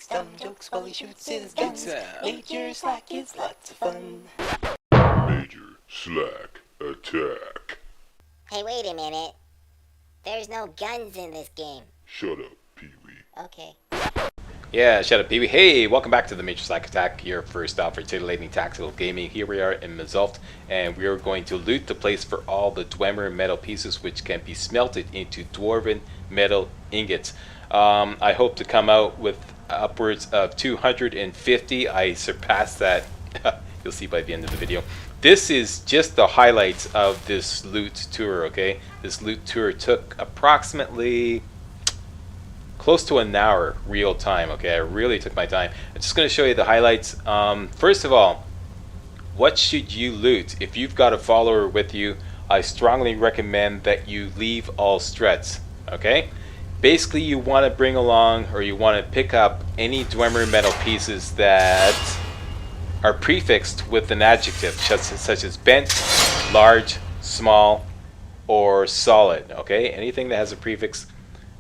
makes dumb jokes while he shoots his guns. Major Slack is lots of fun. Major Slack Attack. Hey, wait a minute. There's no guns in this game. Shut up, Pee-wee. Okay. Yeah, shut up, Pee-wee. Hey, welcome back to the Major Slack Attack, your first stop for titillating tactical gaming. Here we are in Mzulft, and we are going to loot the place for all the Dwemer metal pieces, which can be smelted into Dwarven Metal Ingots. I hope to come out with upwards of 250. I surpassed that. You'll see by the end of the video. This is just the highlights of this loot tour, okay? This loot tour took approximately close to an hour real time, okay? I really took my time. I'm just going to show you the highlights. First of all, what should you loot? If you've got a follower with you, I strongly recommend that you leave all struts, okay? Basically, you want to bring along, or you want to pick up any Dwemer metal pieces that are prefixed with an adjective such as bent, large, small, or solid, okay? Anything that has a prefix,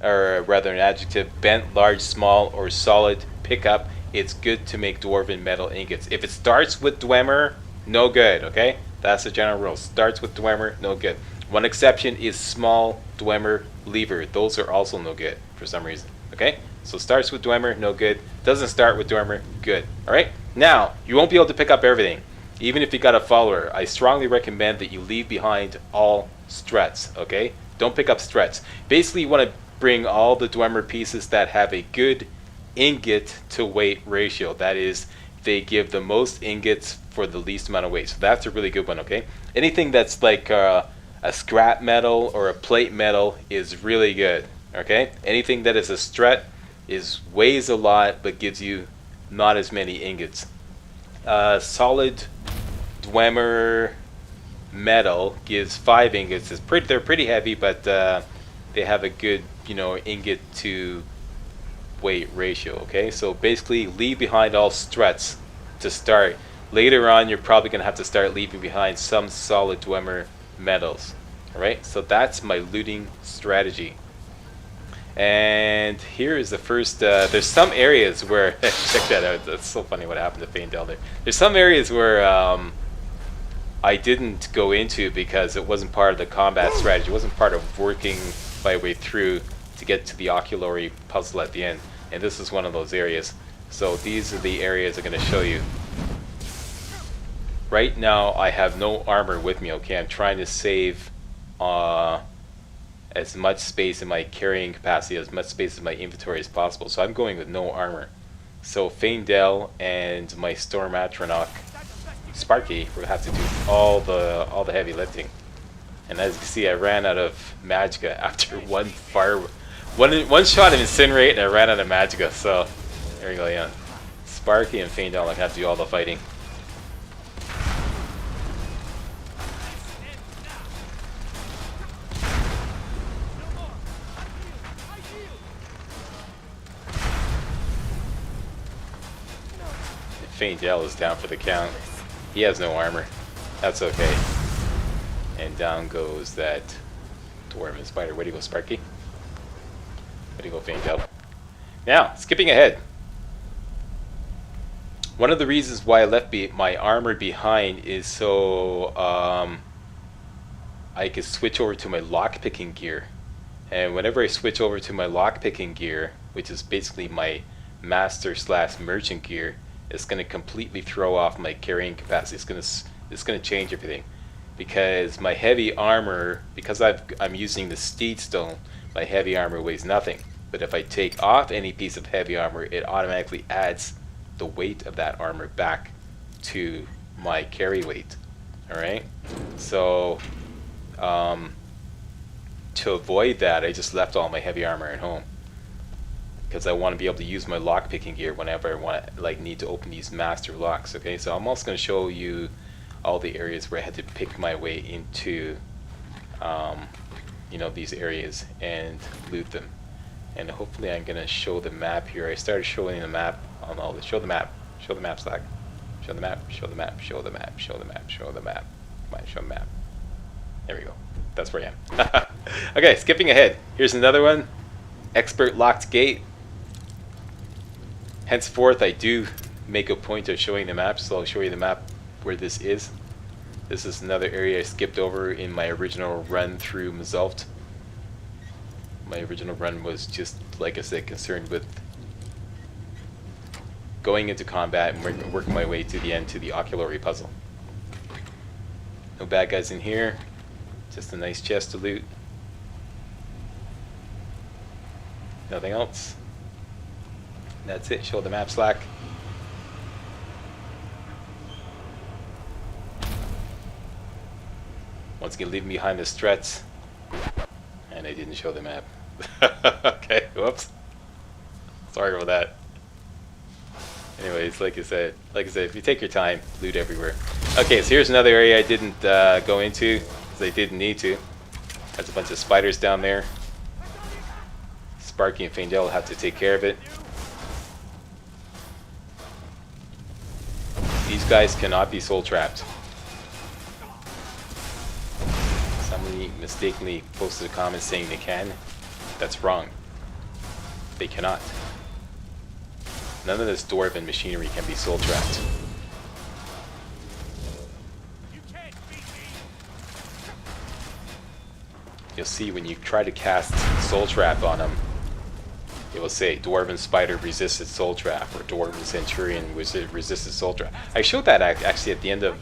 or rather an adjective, bent, large, small, or solid, pick up. It's good to make Dwarven metal ingots. If it starts with Dwemer, no good, okay? That's the general rule. Starts with Dwemer, no good. One exception is small Dwemer lever. Those are also no good for some reason, okay? So starts with Dwemer, no good. Doesn't start with Dwemer, good. All right? Now, you won't be able to pick up everything. Even if you got a follower, I strongly recommend that you leave behind all struts, okay? Don't pick up struts. Basically, you want to bring all the Dwemer pieces that have a good ingot to weight ratio. That is, they give the most ingots for the least amount of weight. So that's a really good one, okay? Anything that's like a scrap metal or a plate metal is really good, okay? Anything that is a strut weighs a lot but gives you not as many ingots. Solid Dwemer metal gives 5 ingots. They're pretty heavy, but they have a good, ingot to weight ratio, okay? So basically leave behind all struts to start. Later on, you're probably going to have to start leaving behind some solid Dwemer metals. All right, so that's my looting strategy. And here is the first, there's some areas where, check that out, that's so funny what happened to Finalizing there. There's some areas where I didn't go into because it wasn't part of the combat strategy. It wasn't part of working my way through to get to the oculary puzzle at the end. And this is one of those areas. So these are the areas I'm going to show you. Right now I have no armor with me, okay? I'm trying to save as much space in my carrying capacity, as much space in my inventory as possible. So I'm going with no armor. So Finalizing and my Storm Atronach Sparky will have to do all the heavy lifting. And as you can see, I ran out of Magicka after one shot of Incinerate, and I ran out of Magicka. So there you go, yeah. Sparky and Finalizing have to do all the fighting. Finalizing is down for the count. He has no armor. That's okay. And down goes that Dwarven spider. Where do you go, Sparky? Where do you go, Finalizing? Now, skipping ahead. One of the reasons why I left my armor behind is so I could switch over to my lockpicking gear. And whenever I switch over to my lockpicking gear, which is basically my master/merchant gear, it's going to completely throw off my carrying capacity. It's going to change everything, because my heavy armor, because I'm using the Steed Stone, my heavy armor weighs nothing. But if I take off any piece of heavy armor, it automatically adds the weight of that armor back to my carry weight. All right. So to avoid that, I just left all my heavy armor at home, because I want to be able to use my lockpicking gear whenever I want to, need to open these master locks. Okay, so I'm also going to show you all the areas where I had to pick my way into, these areas and loot them. And hopefully I'm going to show the map here. I started showing the map on all this. Show the map, Slack. Show the map, show the map, show the map, show the map, show the map. Come on, show the map. There we go. That's where I am. Okay, skipping ahead. Here's another one. Expert locked gate. Henceforth, I do make a point of showing the map, so I'll show you the map where this is. This is another area I skipped over in my original run through Mzulft. My original run was just, like I said, concerned with going into combat and working my way to the end to the oculary puzzle. No bad guys in here, just a nice chest to loot. Nothing else. That's it, show the map slack. Once again, leaving behind the struts. And I didn't show the map. Okay, whoops. Sorry about that. Anyways, like I said, if you take your time, loot everywhere. Okay, so here's another area I didn't go into, because I didn't need to. There's a bunch of spiders down there. Sparky and Faendel have to take care of it. These guys cannot be soul trapped. Somebody mistakenly posted a comment saying they can. That's wrong. They cannot. None of this dwarven machinery can be soul trapped. You'll see when you try to cast soul trap on them, it will say Dwarven Spider resisted soul trap or Dwarven Centurion resisted soul trap. I showed that actually at the end of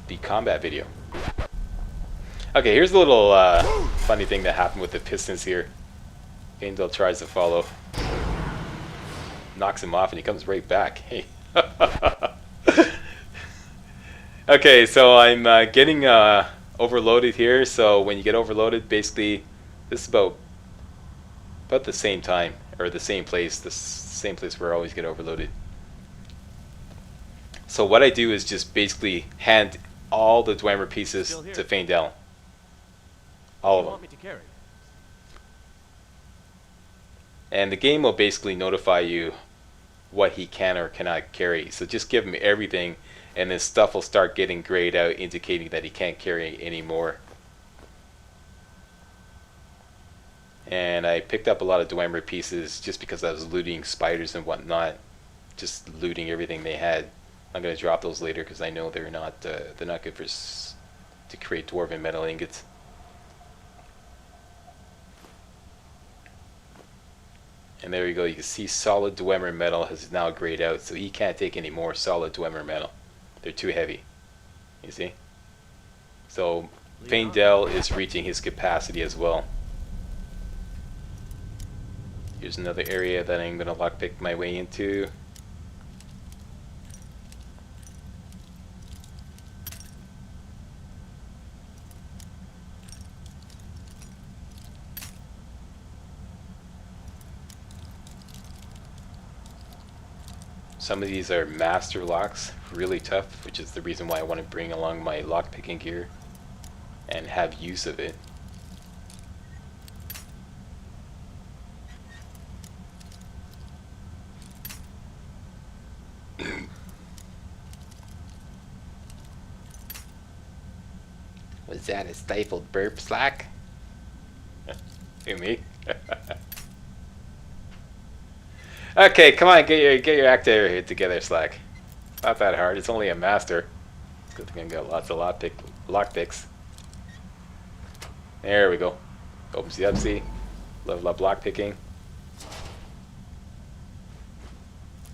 the combat video. Okay, here's a little funny thing that happened with the pistons here. Faendel tries to follow, knocks him off, and he comes right back. Hey. Okay, so I'm getting overloaded here. So when you get overloaded, basically, this is about the same time, or the same place where I always get overloaded. So what I do is just basically hand all the Dwemer pieces to Faendel. All of them. And the game will basically notify you what he can or cannot carry. So just give him everything, and his stuff will start getting grayed out, indicating that he can't carry anymore. And I picked up a lot of Dwemer pieces just because I was looting spiders and whatnot, just looting everything they had. I'm gonna drop those later because I know they're not good for to create Dwarven Metal Ingots. And there you go. You can see solid Dwemer metal has now grayed out, so he can't take any more solid Dwemer metal. They're too heavy. You see? So Faendel is reaching his capacity as well. Here's another area that I'm going to lockpick my way into. Some of these are master locks, really tough, which is the reason why I want to bring along my lockpicking gear and have use of it. Was that a stifled burp, Slack? Who, me? Okay, come on, get your act here together, Slack. Not that hard. It's only a master. It's good thing I got lots of lockpicks. There we go. Opens the upsy. Level up lockpicking.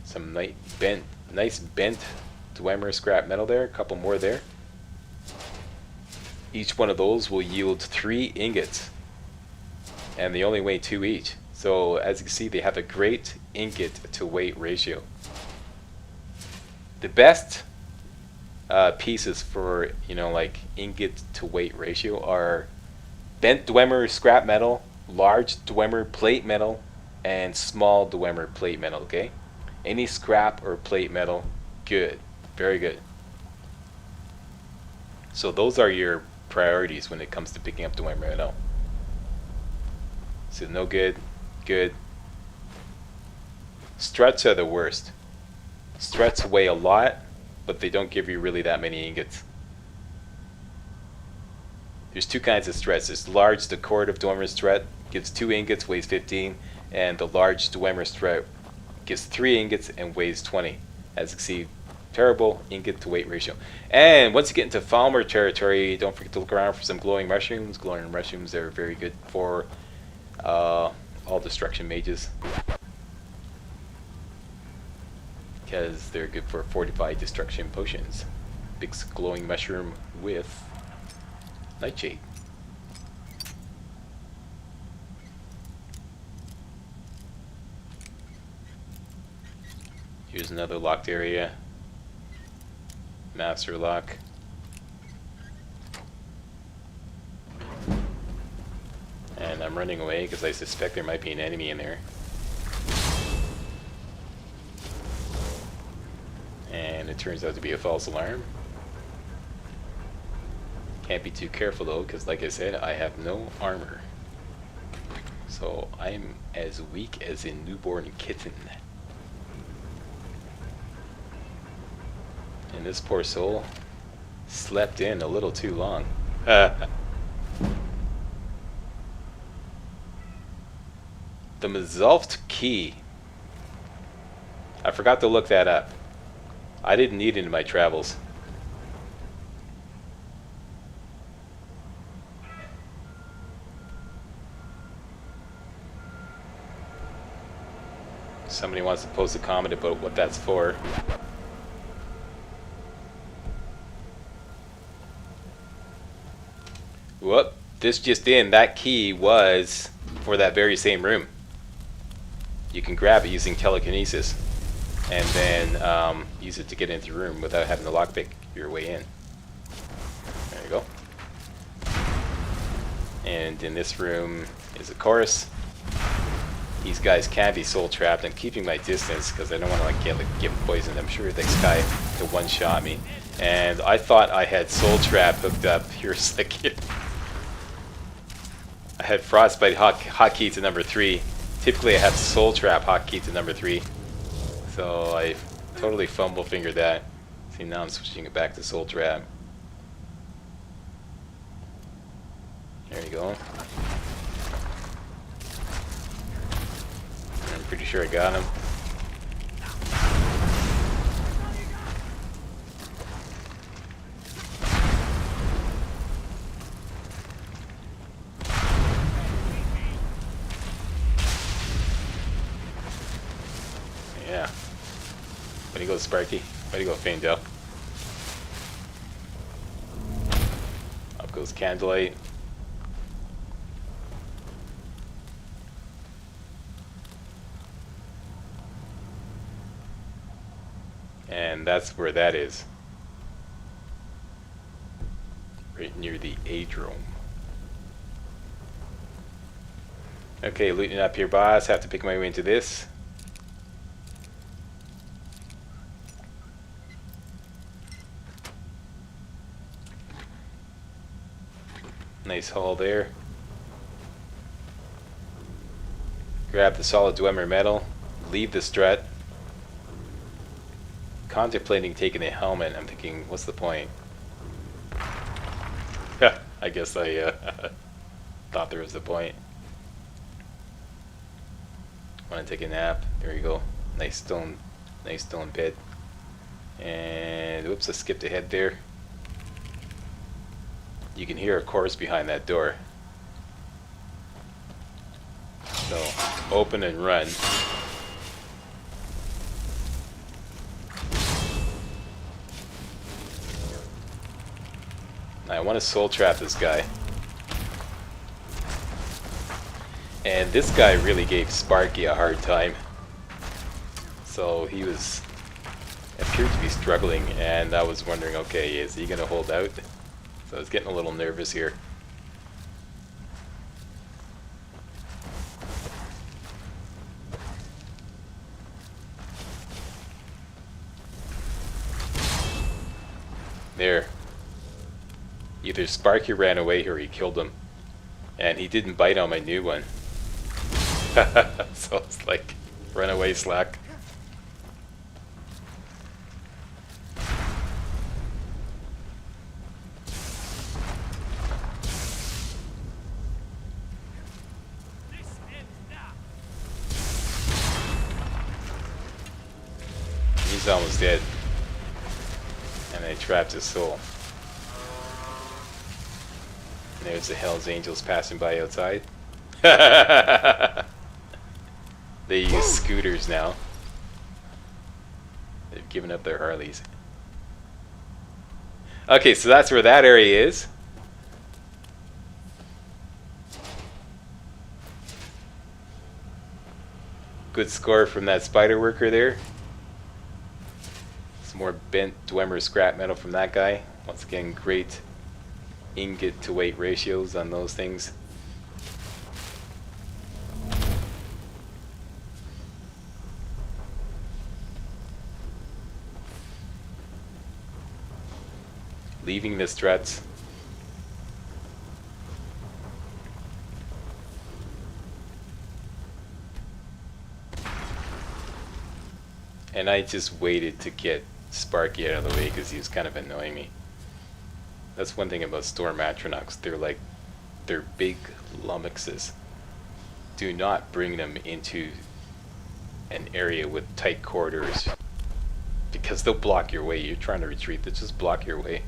Some nice bent Dwemer scrap metal there. A couple more there. Each one of those will yield 3 ingots, and they only weigh 2 each. So as you can see, they have a great ingot to weight ratio. The best pieces for, like ingot to weight ratio are bent Dwemer scrap metal, large Dwemer plate metal, and small Dwemer plate metal. Okay, any scrap or plate metal, good, very good. So those are your priorities when it comes to picking up Dwemer metal. So no good, good. Struts are the worst. Struts weigh a lot, but they don't give you really that many ingots. There's 2 kinds of struts. There's large, decorative Dwemer strut, gives 2 ingots, weighs 15, and the large Dwemer threat gives 3 ingots and weighs 20. As you can see, terrible ingot to weight ratio. And once you get into Falmer territory, don't forget to look around for some glowing mushrooms. Glowing mushrooms are very good for all destruction mages, because they're good for fortified destruction potions. Big glowing mushroom with nightshade. Here's another locked area. Master lock. And I'm running away because I suspect there might be an enemy in there. And it turns out to be a false alarm. Can't be too careful though, because like I said, I have no armor. So I'm as weak as a newborn kitten. And this poor soul slept in a little too long. The Mzulft key. I forgot to look that up. I didn't need it in my travels. Somebody wants to post a comment about what that's for. Whoop, this just in, that key was for that very same room. You can grab it using telekinesis and then use it to get into the room without having to lockpick your way in. There you go. And in this room is a chorus. These guys can be soul trapped. I'm keeping my distance because I don't want to get poisoned. I'm sure this guy could one-shot me. And I thought I had soul trap hooked up. Here's the kid. I had frostbite hotkey to number 3. Typically I have soul trap hotkey to number 3. So I totally fumble fingered that. See, now I'm switching it back to soul trap. There you go. I'm pretty sure I got him. Yeah. Way to go, Sparky. Way to go, Faindel. Up goes Candlelight. And that's where that is. Right near the Adrome. Okay, looting up here, boss. Have to pick my way into this. Nice haul there. Grab the solid Dwemer metal. Leave the strut. Contemplating taking a helmet. I'm thinking, what's the point? I guess I thought there was a point. Want to take a nap? There you go. Nice stone bed. And whoops, I skipped ahead there. You can hear a chorus behind that door. So open and run. I want to soul trap this guy. And this guy really gave Sparky a hard time. So he appeared to be struggling, and I was wondering, okay, is he going to hold out? So I was getting a little nervous here. There. Either Sparky ran away or he killed him. And he didn't bite on my new one. So it's like, run away, Slack. He's almost dead. And I trapped his soul. And there's the Hell's Angels passing by outside. They use scooters now. They've given up their Harleys. Okay, so that's where that area is. Good score from that spider worker there. Some more bent Dwemer scrap metal from that guy. Once again, great ingot to weight ratios on those things. Leaving the struts. And I just waited to get Sparky out of the way because he was kind of annoying me. That's one thing about storm atronachs. They're big lummoxes. Do not bring them into an area with tight corridors because they'll block your way. You're trying to retreat, they'll just block your way.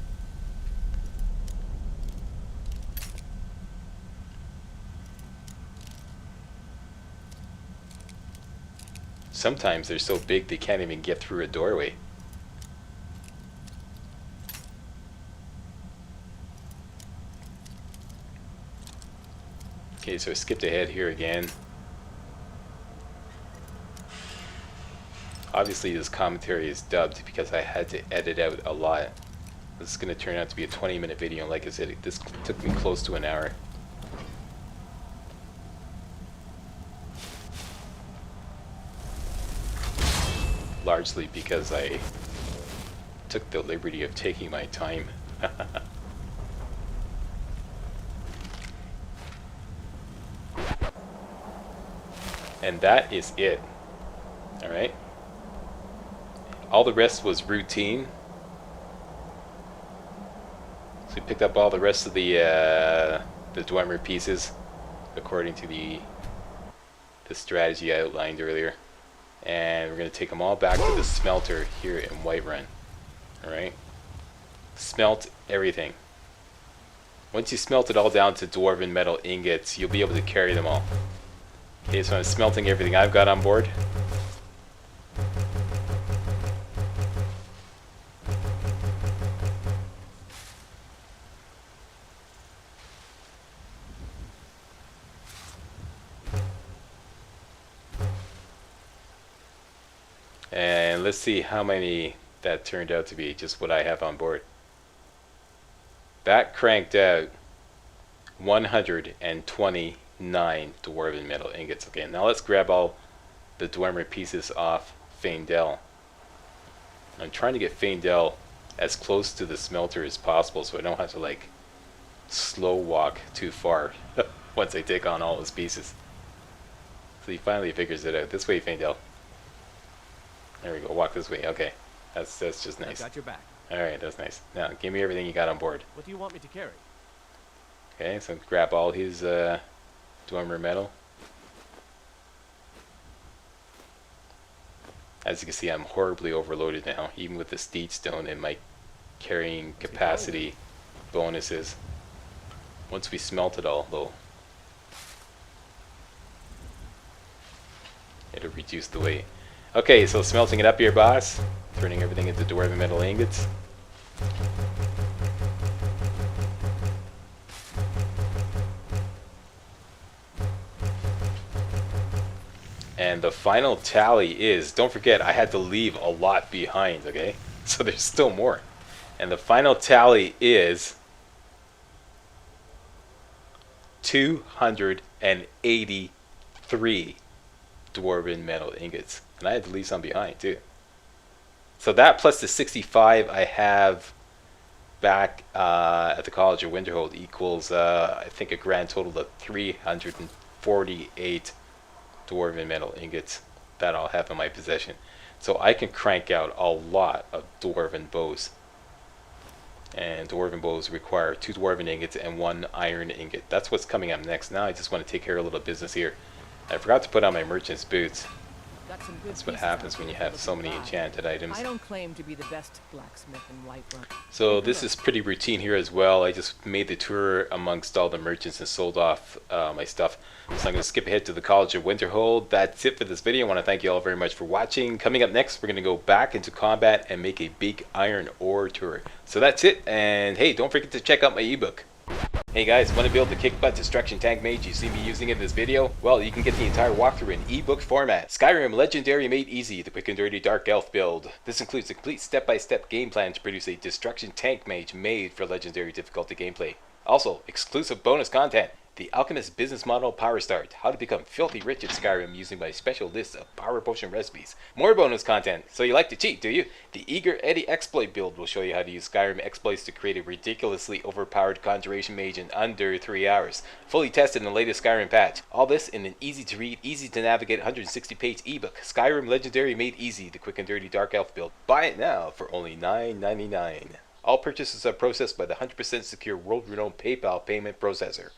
Sometimes they're so big they can't even get through a doorway. Okay, so I skipped ahead here again. Obviously this commentary is dubbed because I had to edit out a lot. This is going to turn out to be a 20-minute video. Like I said, this took me close to an hour. Largely because I took the liberty of taking my time. And that is it. Alright. All the rest was routine. So we picked up all the rest of the Dwemer pieces according to the strategy I outlined earlier. And we're going to take them all back to the smelter here in Whiterun. Alright? Smelt everything. Once you smelt it all down to Dwarven Metal Ingots, you'll be able to carry them all. Okay, so I'm smelting everything I've got on board. And let's see how many that turned out to be, just what I have on board. That cranked out 129 Dwarven Metal Ingots. Okay, now let's grab all the Dwemer pieces off Faendel. I'm trying to get Faendel as close to the smelter as possible so I don't have to like slow walk too far once I take on all his pieces. So he finally figures it out. This way, Faendel. There we go, walk this way. Okay, that's just nice. I got your back. Alright, that's nice. Now, give me everything you got on board. What do you want me to carry? Okay, so grab all his Dwemer metal. As you can see, I'm horribly overloaded now, even with the Steed Stone and my carrying capacity bonuses. Once we smelt it all, though, it'll reduce the weight. Okay, so smelting it up here, boss. Turning everything into Dwarven Metal Ingots. And the final tally is, don't forget, I had to leave a lot behind, okay? So there's still more. And the final tally is 283 Dwarven Metal Ingots. And I had to leave some behind too. So that plus the 65 I have back at the College of Winterhold equals I think a grand total of 348 Dwarven Metal Ingots that I'll have in my possession. So I can crank out a lot of Dwarven bows. And Dwarven bows require 2 Dwarven Ingots and 1 Iron Ingot. That's what's coming up next. Now I just want to take care of a little business here. I forgot to put on my merchant's boots. Got some good That's what pieces happens out when there you for have so looking many to buy. enchanted items. I don't claim to be the best blacksmith in Whiterun. So this is pretty routine here as well. I just made the tour amongst all the merchants and sold off my stuff. So I'm going to skip ahead to the College of Winterhold. That's it for this video. I want to thank you all very much for watching. Coming up next, we're going to go back into combat and make a big iron ore tour. So that's it. And hey, don't forget to check out my ebook. Hey guys, want to build the kick butt destruction tank mage you see me using in this video? Well, you can get the entire walkthrough in ebook format. Skyrim Legendary Made Easy, the quick and dirty dark elf build. This includes a complete step-by-step game plan to produce a destruction tank mage made for legendary difficulty gameplay. Also, exclusive bonus content. The Alchemist Business Model Power Start, how to become filthy rich in Skyrim using my special list of power potion recipes. More bonus content, so you like to cheat, do you? The Eager Eddie exploit build will show you how to use Skyrim exploits to create a ridiculously overpowered conjuration mage in under 3 hours. Fully tested in the latest Skyrim patch. All this in an easy to read, easy to navigate 160-page ebook. Skyrim Legendary Made Easy, the quick and dirty dark elf build. Buy it now for only $9.99. All purchases are processed by the 100% secure world-renowned PayPal payment processor.